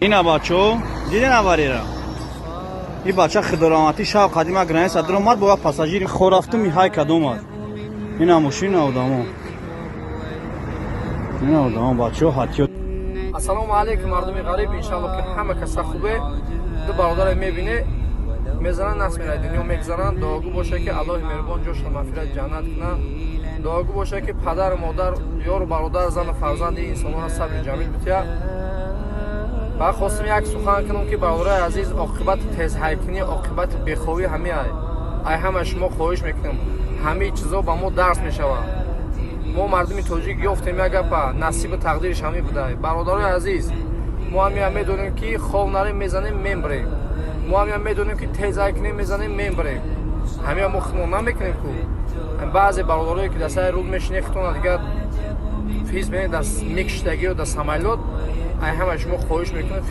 اینا بچو دیدن авария این بچه خدماتی شب قدیم گرانه صدر اومد با پاساژیر خور رفتم میهای کدوم اومد اینا ماشین آدمو اینا آدم بچه هاتیو السلام علیکم مردم غریب انشالله که همه کس خوبه دو برادر میبینه میزنن نصب میره دنیا میگذارن دعاگو باشه که الله مهربان جوش مغفرت جنت کنه دعاگو باشه که پدر مادر یار برادر زن فرزند انسان‌ها را صبر جمیل بده با خواستم یک سخن کنم که برادر عزیز عاقبت تیز حیکنی عاقبت بخوی همه ای همه شما خواهش میکنم همه چیزا با ما درس میشود ما مردم تاجیک یافتیم یک گپ نصیب تقدیرش همین بوده برادر عزیز ما هم میدونیم که خواب نره میزنیم میبریم ما هم میدونیم که تیز حیکنی میزنیم میبریم همه ما خدمت نمیکنیم که بعضی برادرایی که دسته رول میشینه خطونه دیگه فیز بینید دست میکشتگی و دست سمایلات همه شما خواهش میکنم